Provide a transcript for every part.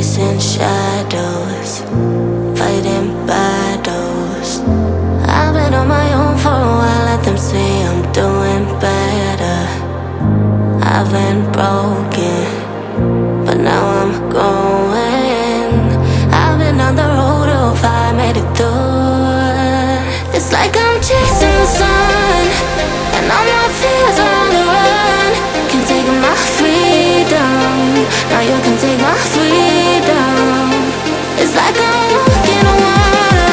chasing shadows, fighting battles. I've been on my own for a while, let them say I'm doing better. I've been broken, but now I'm going. I've been on the road of fire, made it through. It's like I'm chasing the sun, and all my fears are on the run. Can't take my freedom, now you can take my freedom. It's like I'm walking on water,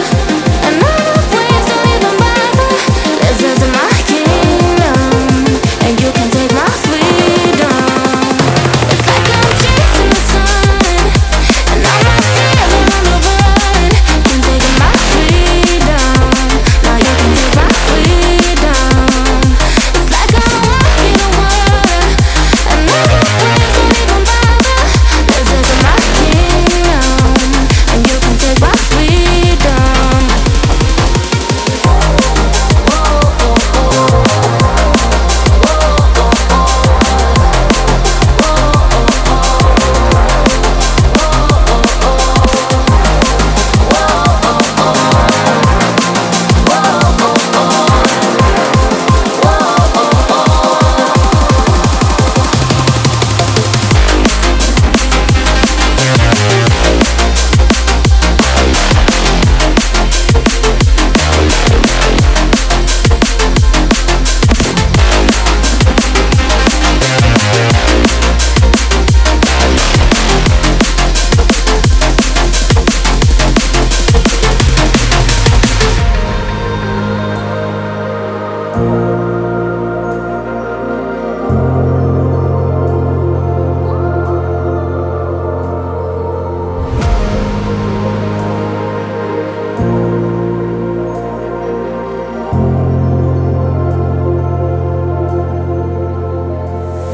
and all the waves don't even bother. This is my kingdom, and you can take my freedom. It's like I'm chasing the sun, and all my fears are on the run. Can't take my freedom, now you can take my freedom. It's like I'm walking on water, and all the waves don't even bother. This is my kingdom, and you can take my freedom.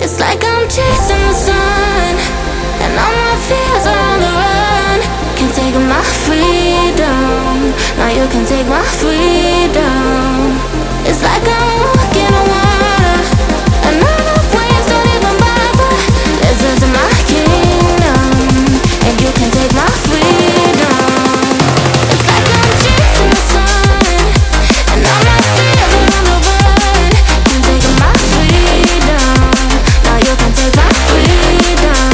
It's like I'm chasing the sun, and all my fears are on the run. Can't take my freedom, now you can take my freedom. It's like I'm walking on water, and all the waves don't even bother. This is my kingdom, and you can take my freedom. It's like I'm chasing the sun, and all my fears are on the run. Can't take my freedom, now you can take my freedom.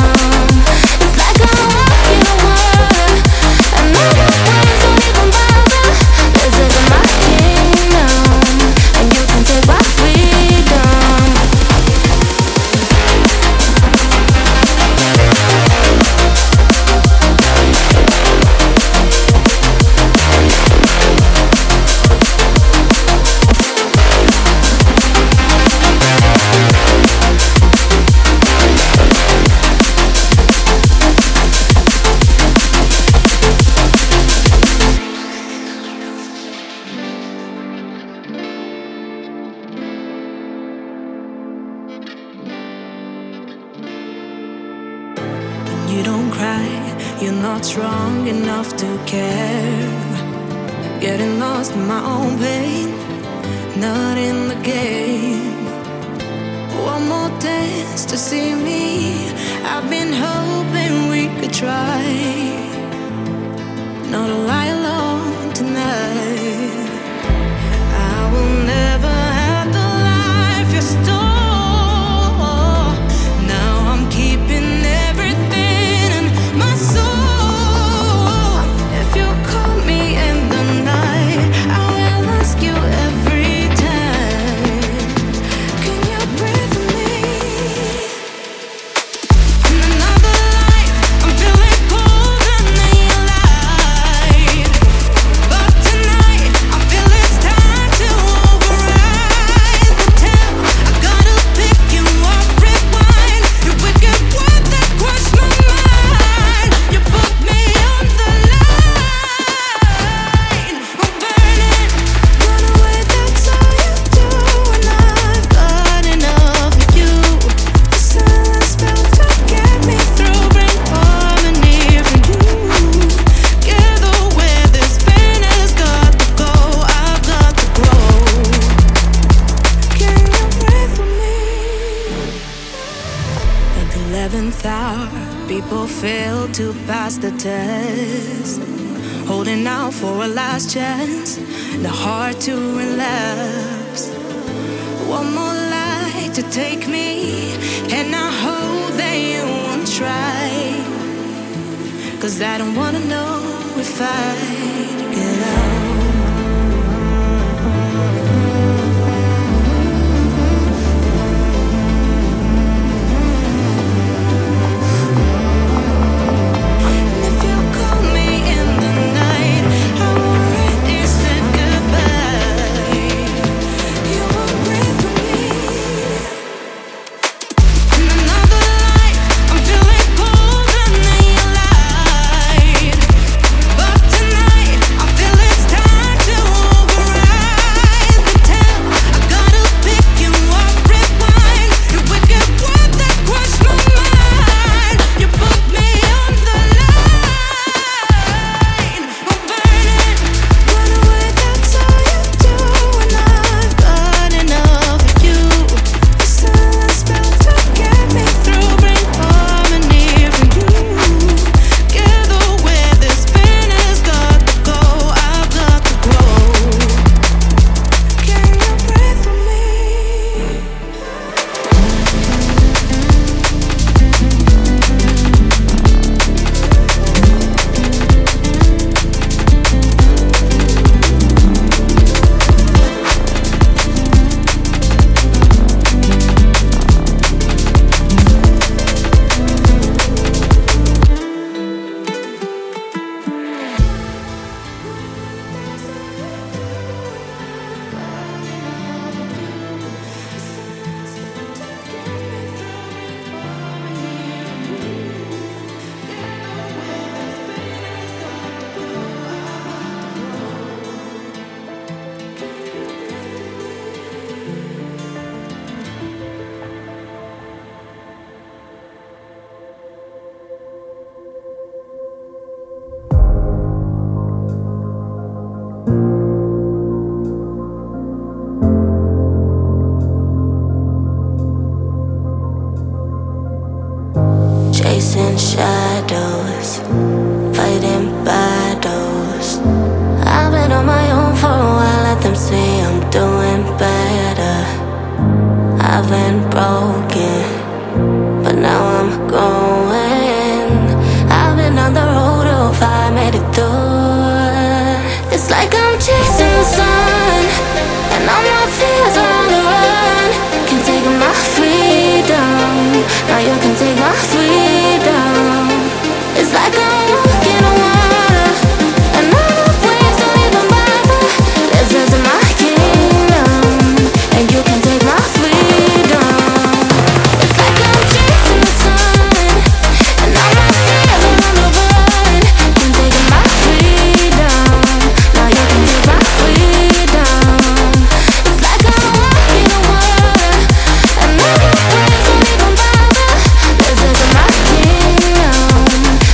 It's like I'm walking on water, and all the waves don't even bother. This is my kingdom, and you can take my freedom. You don't cry, you're not strong enough to care. Getting lost in my own pain, not in the game. One more dance to see me. I've been hoping we could try not to lie alone tonight. I will never have the life you stole. Now I'm keeping everything in my soul. If you call me in the night, I will ask you every time, can you breathe with me? 11th hour, people fail to pass the test. Holding out for a last chance, the heart to relapse. One more light to take me, and I hope that you won't try. 'Cause I don't wanna know if I get out. Chasing shadows, fighting battles. I've been on my own for a while, let them say I'm doing better. I've been broken, but now I'm going. I've been on the road of I made it through. It's like I'm chasing the sun, and all my fears are on the run. Can't take my freedom, now you can take my freedom. It's like I'm walking on water, and all the waves don't even bother. This is my kingdom, and you can take my freedom. It's like I'm chasing the sun, and all my fears are on the run. Can take my freedom, now you can take my freedom. It's like I'm walking on water, and all the waves don't even bother. This is my kingdom,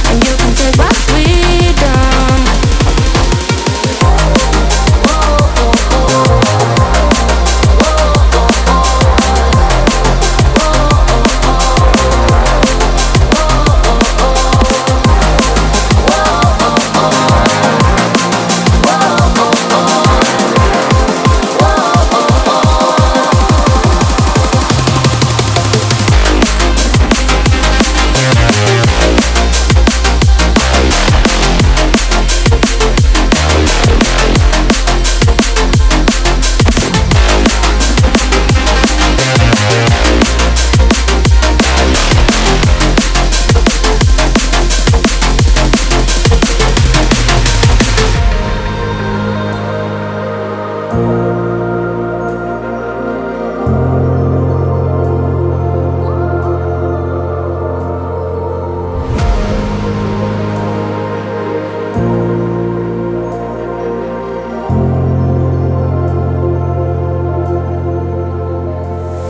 and you can take my freedom.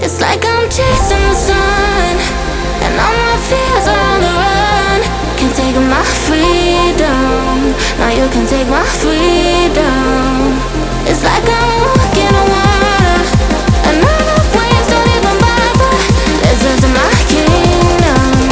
It's like I'm chasing the sun, and all my fears are on the run. Can't take my freedom, now you can take my freedom. It's like I'm walking on water, and all the waves don't even bother. This is my kingdom,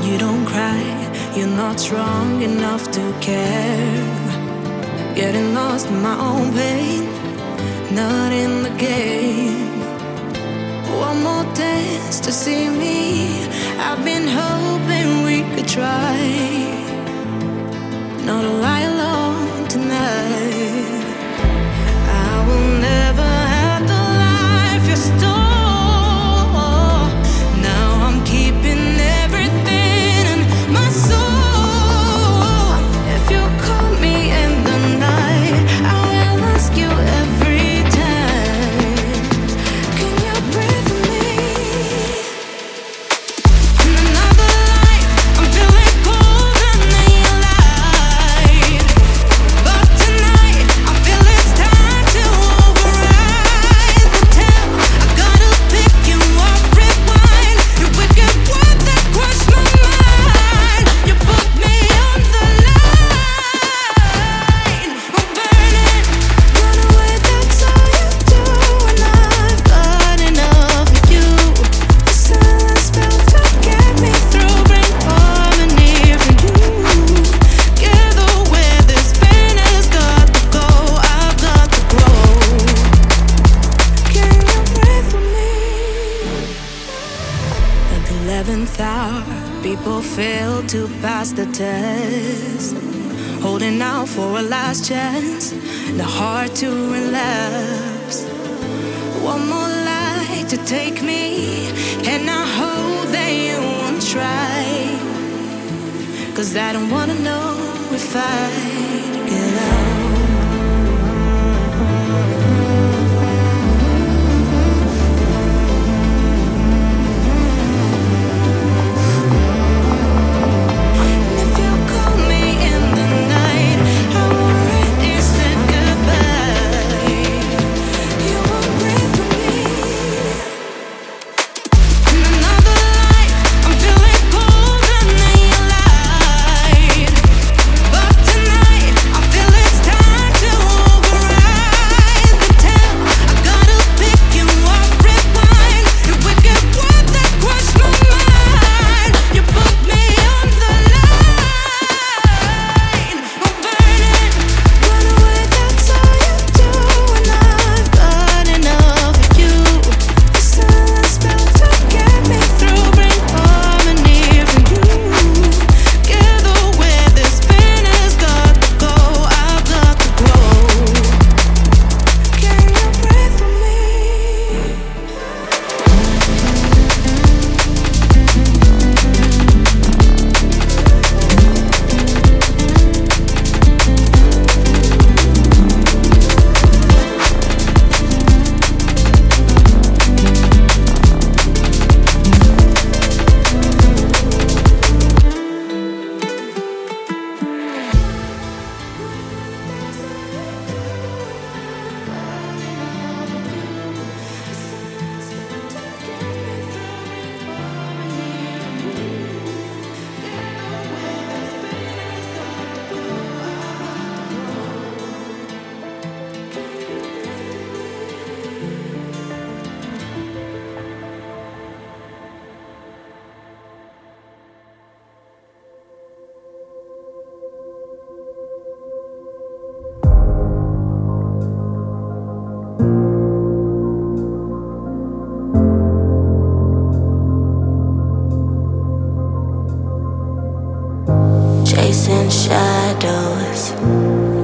You don't cry, you're not strong enough to care. Getting lost in my own pain, not in the game. One more dance to see me. I've been hoping we could try not to lie alone tonight. I will never have the life you stole. Now I'm keeping everything in my soul. If you call me in the night, I will ask you every time, can you breathe with me? In another life, I'm feeling cold and then you lied. But tonight, I feel it's time to override the tale. I gotta pick you up, rewind. Your wicked words that crush my mind. You put me on the line. I'm burning, run away, that's all you do. And I've got enough of you. The silence spell to get me through, bring harmony for you. Together where this pain has got to go, I've got to grow. Can you breathe with me? At the 11th hour, people fail to pass the test, holding out for a last chance, the heart to relapse. One more light to take me, and I hope that you won't try, 'cause I don't wanna know if I get out. If you call me in the night, I already said goodbye. You won't breathe with me. In another life, I'm feeling cold and then you lied. But tonight, I feel it's time to override the tale. I gotta pick you up, rewind. Your wicked words that crush my mind. You put me on the line. I'm burning, run away, that's all you do. And I've got enough of you. The silence spell to get me through, bring harmony for you. Together where this pain has got to go, I've got to grow. Can you breathe with me? Chasing shadows,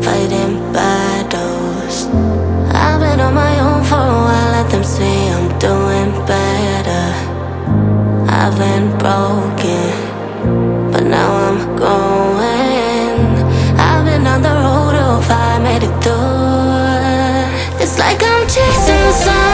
fighting battles. I've been on my own for a while, let them say I'm doing better. I've been broken, but now I'm going. I've been on the road of I made it through. It's like I'm chasing the sun.